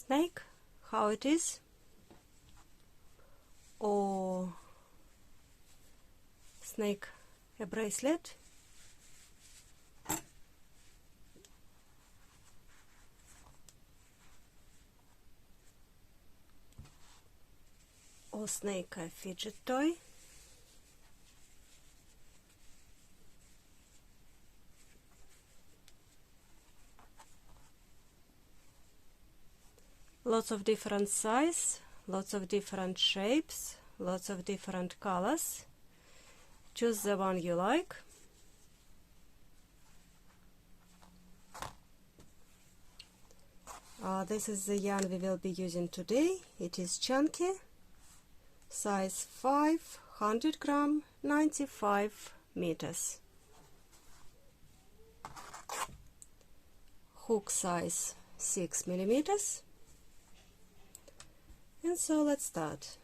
snake, how it is, or snake a bracelet, or snake a fidget toy, lots of different size, lots of different shapes, lots of different colors. Choose the one you like. This is the yarn we will be using today. It is chunky, size 500 gram, 95 meters. Hook size 6 millimeters. And so let's start.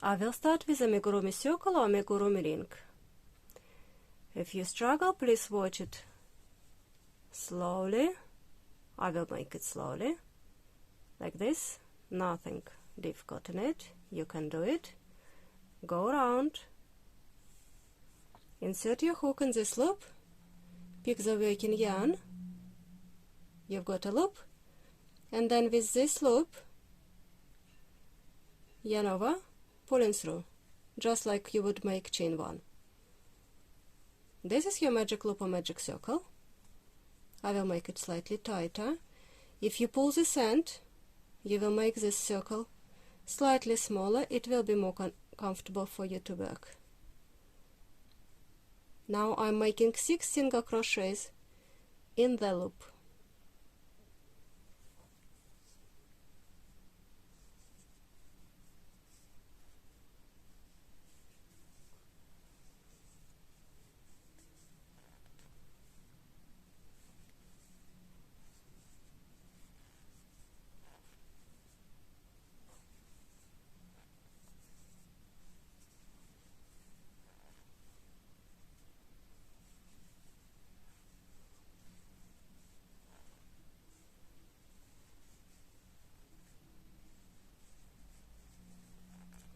I will start with Amigurumi Circle or Amigurumi Ring. If you struggle, please watch it slowly. I will make it slowly, like this. Nothing difficult in it. You can do it. Go around. Insert your hook in this loop. Pick the working yarn. You've got a loop. And then with this loop, yarn over, pulling through, just like you would make chain one. This is your magic loop or magic circle. I will make it slightly tighter. If you pull this end, you will make this circle slightly smaller. It will be more comfortable for you to work. Now I'm making 6 single crochets in the loop.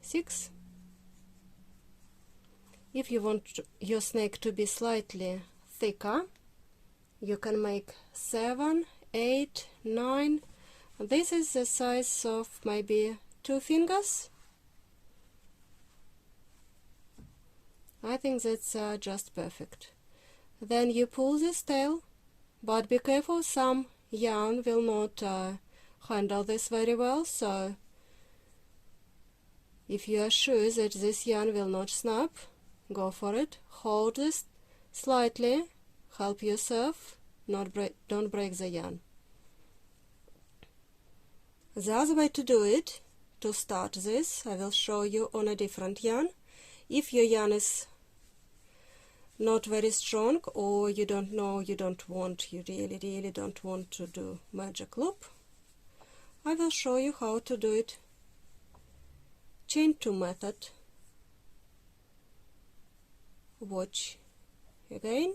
Six. If you want your snake to be slightly thicker, you can make 7, 8, 9. This is the size of maybe 2 fingers. I think that's just perfect. Then you pull this tail, but be careful, some yarn will not handle this very well, so if you are sure that this yarn will not snap, go for it. Hold this slightly, help yourself, don't break the yarn. The other way to do it, to start this, I will show you on a different yarn. If your yarn is not very strong, or you don't know, you really don't want to do magic loop, I will show you how to do it chain 2 method. Watch again.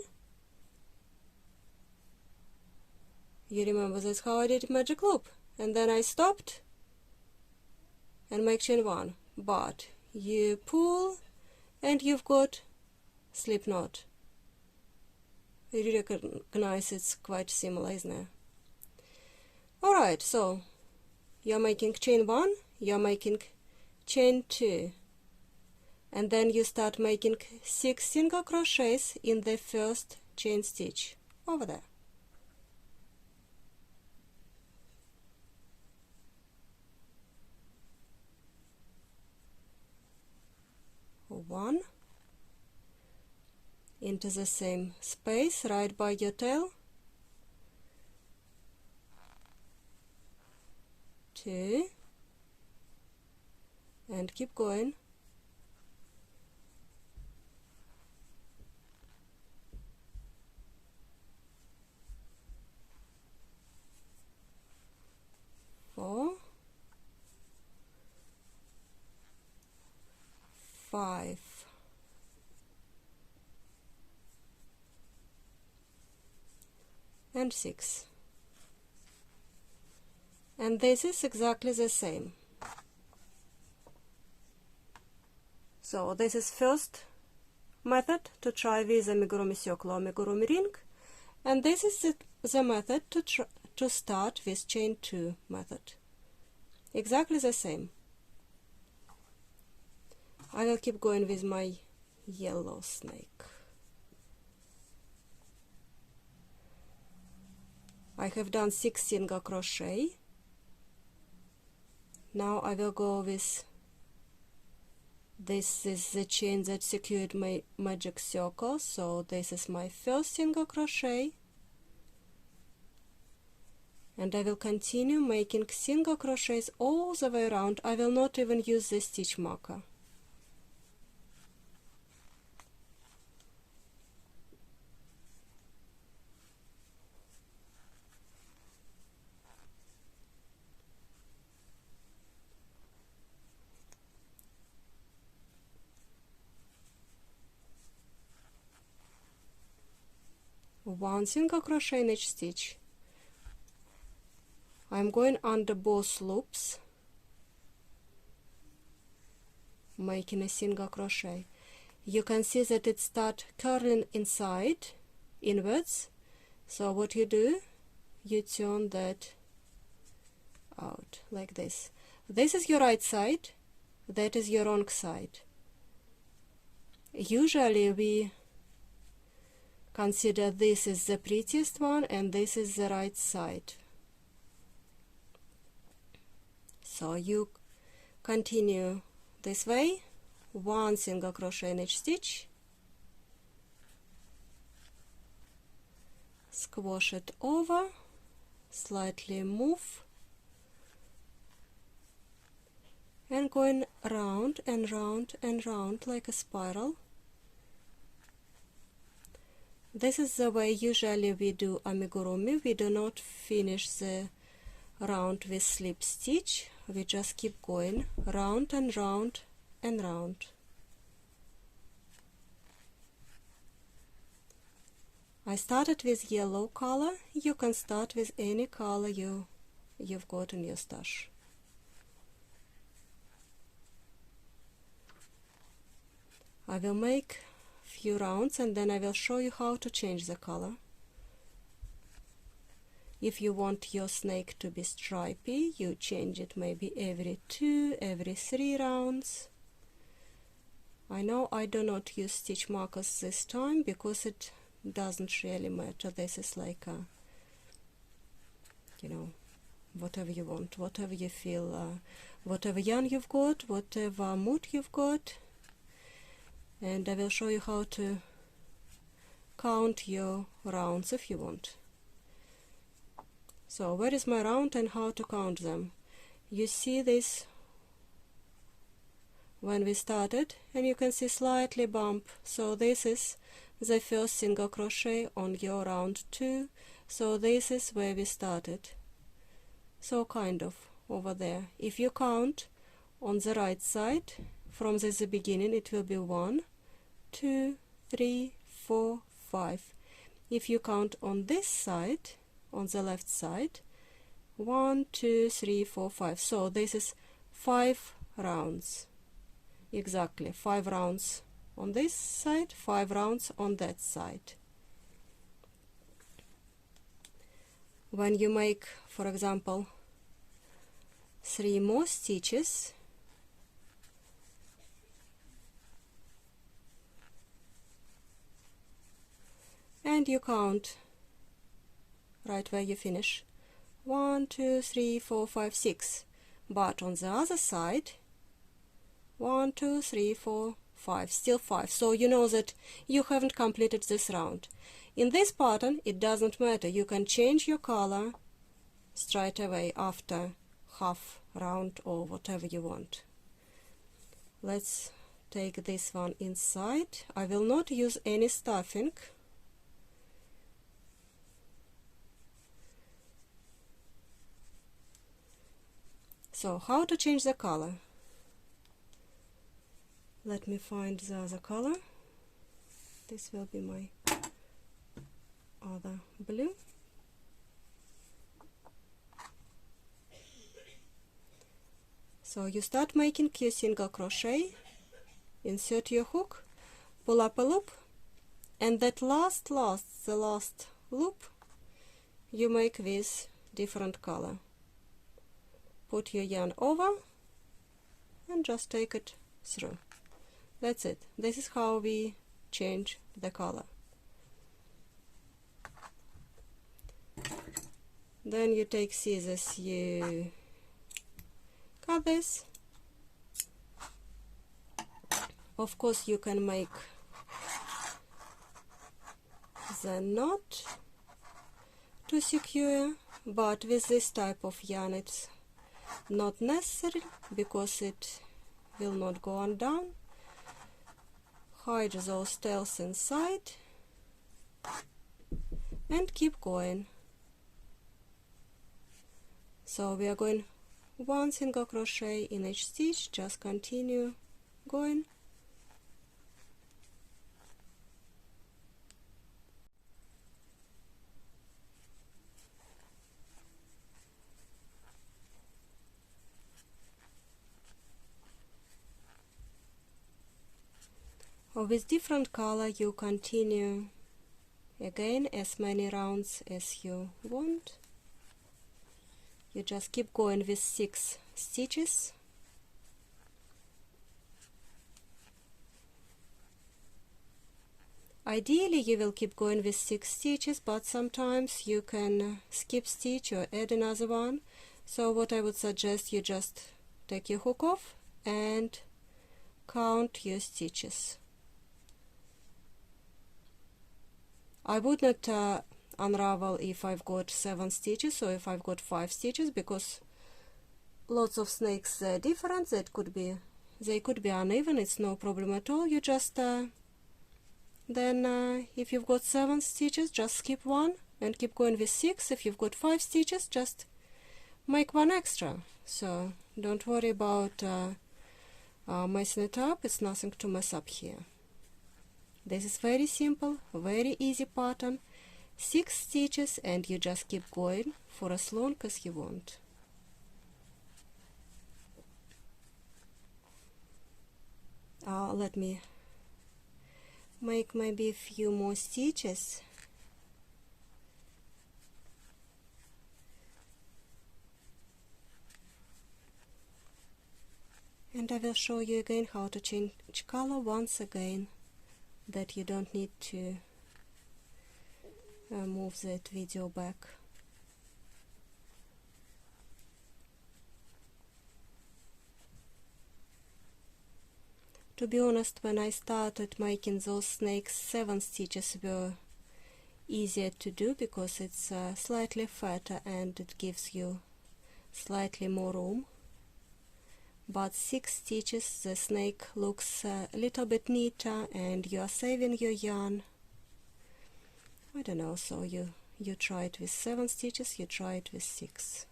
You remember that's how I did magic loop, and then I stopped and make chain 1, but you pull and you've got slip knot. You recognize it's quite similar, isn't it? Alright, so you're making chain 1, you're making chain 2, and then you start making 6 single crochets in the first chain stitch over there. One into the same space right by your tail, 2, and keep going. Four, 5, and 6. And this is exactly the same. So this is first method to try with Amigurumi Circle or Amigurumi Ring, and this is the method to start with chain 2 method. Exactly the same. I will keep going with my yellow snake. I have done 6 single crochet. Now I will go with this is the chain that secured my magic circle, so this is my first single crochet, and I will continue making single crochets all the way around. I will not even use the stitch marker. One single crochet in each stitch. I'm going under both loops, making a single crochet. You can see that it starts curling inside, inwards. So what you do, you turn that out like this. This is your right side, that is your wrong side. Usually we consider this is the prettiest one and this is the right side. So you continue this way, one single crochet in each stitch, squash it over, slightly move, and going round and round and round like a spiral. This is the way usually we do amigurumi. We do not finish the round with slip stitch. We just keep going round and round and round. I started with yellow color. You can start with any color you've got in your stash. I will make few rounds and then I will show you how to change the color. If you want your snake to be stripy, you change it maybe every 2, every 3 rounds. I know I do not use stitch markers this time because it doesn't really matter. This is like a, whatever you want, whatever you feel, whatever yarn you've got, whatever mood you've got. And I will show you how to count your rounds if you want. So where is my round and how to count them? You see this when we started, and you can see slightly bump. So this is the first single crochet on your round 2. So this is where we started. So kind of over there. If you count on the right side from the beginning, it will be 1, 2, 3, 4, 5. If you count on this side, on the left side, 1, 2, 3, 4, 5. So this is 5 rounds. Exactly 5 rounds on this side, 5 rounds on that side. When you make, for example, 3 more stitches, and you count right where you finish, 1, 2, 3, 4, 5, 6. But on the other side, 1, 2, 3, 4, 5, still 5. So you know that you haven't completed this round. In this pattern, it doesn't matter. You can change your color straight away after half round or whatever you want. Let's take this one inside. I will not use any stuffing. So how to change the color? Let me find the other color. This will be my other blue. So you start making your single crochet, insert your hook, pull up a loop, and that the last loop you make with different color. Put your yarn over and just take it through. That's it. This is how we change the color. Then you take scissors, you cut this. Of course you can make the knot to secure, but with this type of yarn it's not necessary because it will not go on down. Hide those tails inside and keep going. So we are going one single crochet in each stitch, just continue going. With different color you continue again as many rounds as you want. You just keep going with 6 stitches. Ideally you will keep going with 6 stitches, but sometimes you can skip stitch or add another one. So what I would suggest, you just take your hook off and count your stitches. I would not unravel if I've got 7 stitches or if I've got 5 stitches, because lots of snakes are different. They could be uneven. It's no problem at all. You just then if you've got 7 stitches, just skip one and keep going with 6. If you've got 5 stitches, just make one extra. So don't worry about messing it up. It's nothing to mess up here. This is very simple, very easy pattern. 6 stitches and you just keep going for as long as you want. Let me make maybe a few more stitches. And I will show you again how to change color once again, that you don't need to move that video back. To be honest, when I started making those snakes, 7 stitches were easier to do because it's slightly fatter and it gives you slightly more room. But 6 stitches, the snake looks a little bit neater and you are saving your yarn. I don't know, so you try it with 7 stitches, you try it with 6.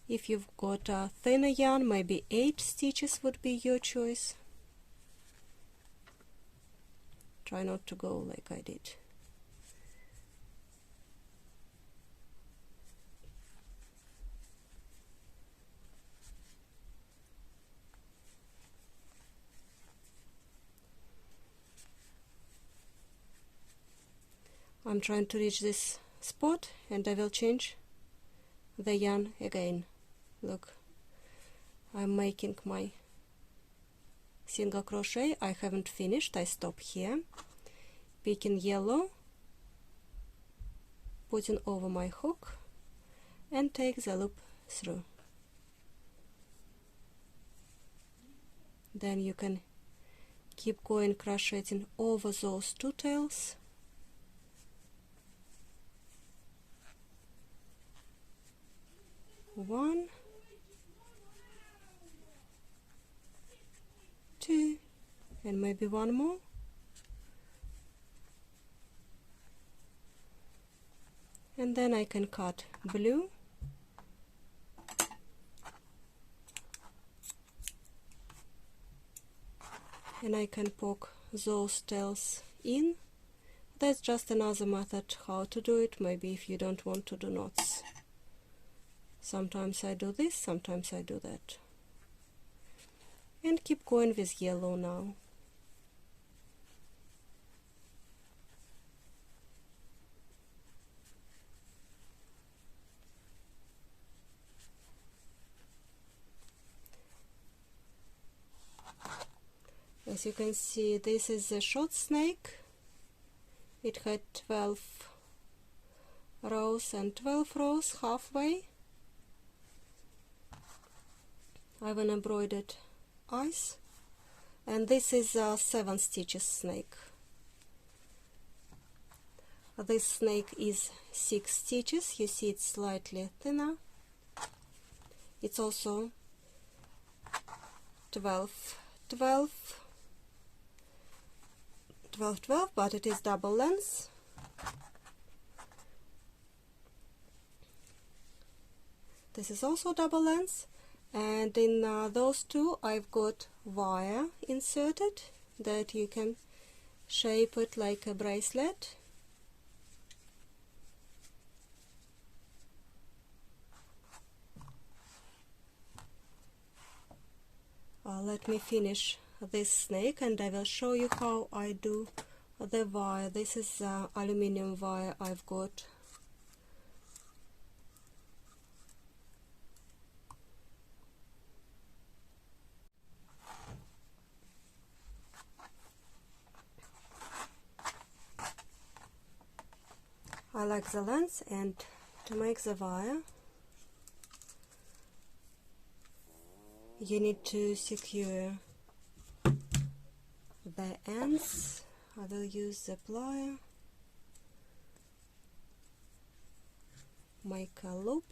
If you've got a thinner yarn, maybe 8 stitches would be your choice. Try not to go like I did. I'm trying to reach this spot and I will change the yarn again. Look, I'm making my single crochet. I haven't finished. I stop here, picking yellow, putting over my hook and take the loop through. Then you can keep going crocheting over those 2 tails. One, 2, and maybe one more. And then I can cut blue. And I can poke those tails in. that's just another method how to do it, maybe if you don't want to do knots. Sometimes I do this, sometimes I do that. And keep going with yellow now. As you can see, this is a short snake. It had 12 rows and 12 rows halfway. I've embroidered eyes, and this is a 7 stitches snake. This snake is 6 stitches. You see it's slightly thinner. It's also 12, 12, 12, 12, but it is double length. This is also double length, and in those two I've got wire inserted that you can shape it like a bracelet. Let me finish this snake and I will show you how I do the wire. This is aluminium wire I've got. I like the length, and to make the wire you need to secure the ends. I will use the plier, make a loop.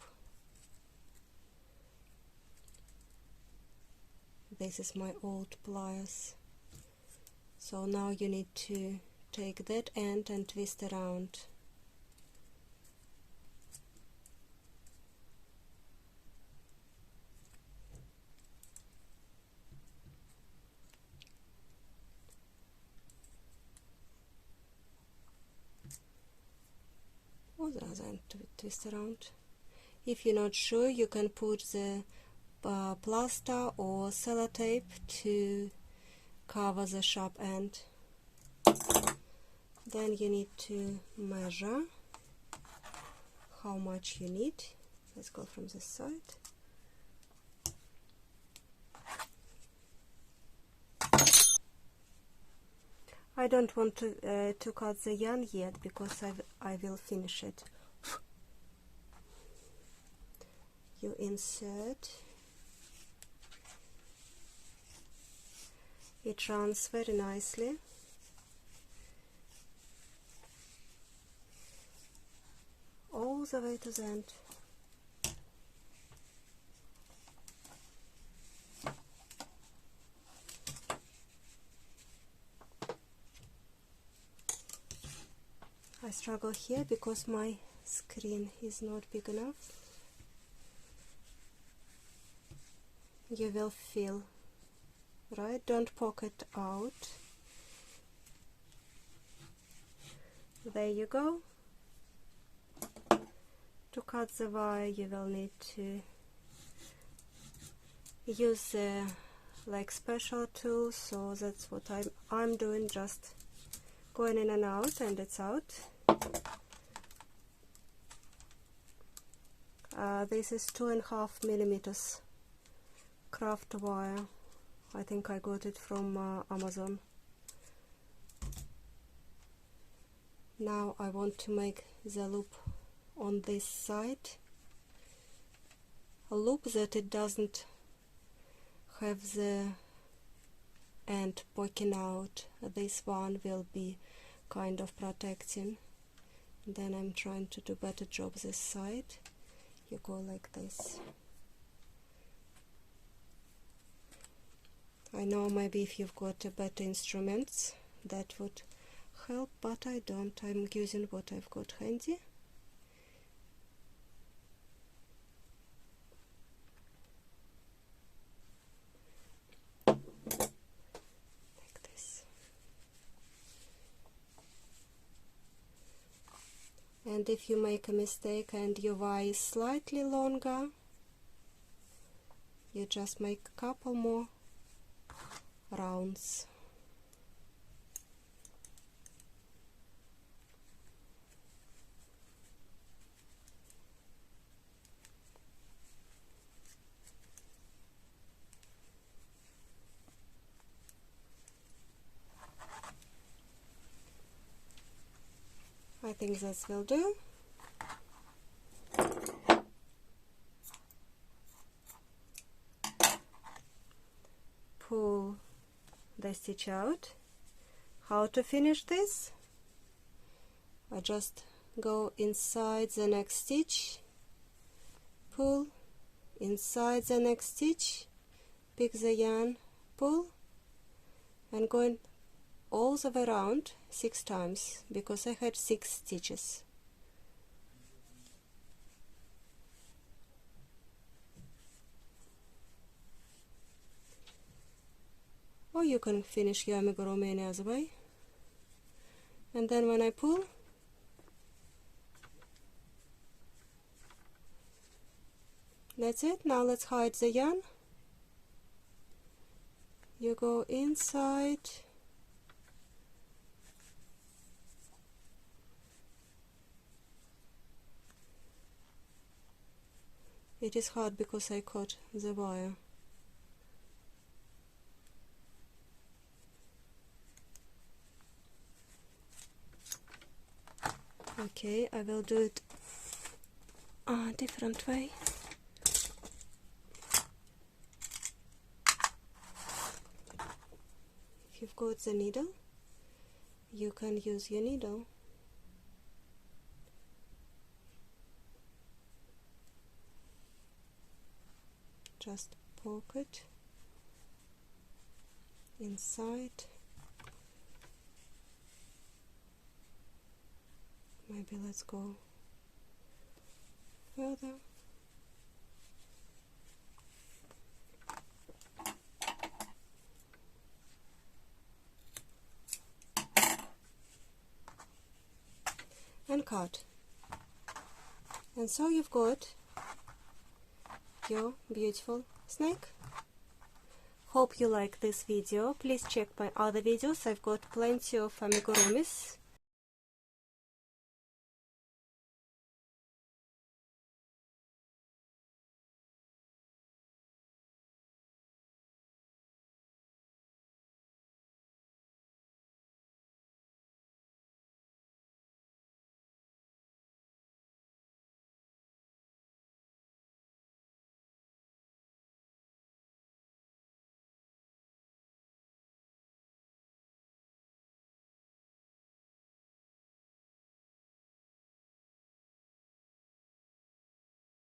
This is my old pliers. So now you need to take that end and twist around. The other end to twist around. If you're not sure, you can put the plaster or sellotape to cover the sharp end. Then you need to measure how much you need. Let's go from this side. I don't want to cut the yarn yet because I will finish it. You insert. It runs very nicely. All the way to the end. I struggle here because my screen is not big enough. You will feel, right? Don't poke it out. There you go. To cut the wire you will need to use like special tools, so that's what I'm doing, just going in and out, and it's out. This is 2.5 millimeters craft wire. I think I got it from Amazon. Now I want to make the loop on this side, a loop that it doesn't have the end poking out. This one will be kind of protecting. Then I'm trying to do better job this side. You go like this. I know maybe if you've got better instruments that would help, but I don't. I'm using what I've got handy. Like this. And if you make a mistake and your Y is slightly longer, you just make a couple more rounds. I think this will do. Pull the stitch out. How to finish this? I just go inside the next stitch, pull, inside the next stitch, pick the yarn, pull, and going all the way around 6 times because I had 6 stitches. Or you can finish your amigurumi any other way. And then when I pull, that's it. Now let's hide the yarn. You go inside, it is hard because I caught the wire. Okay, I will do it a different way. If you've got the needle, you can use your needle. Just poke it inside. Maybe let's go further. And cut. And so you've got your beautiful snake. Hope you like this video. Please check my other videos. I've got plenty of amigurumis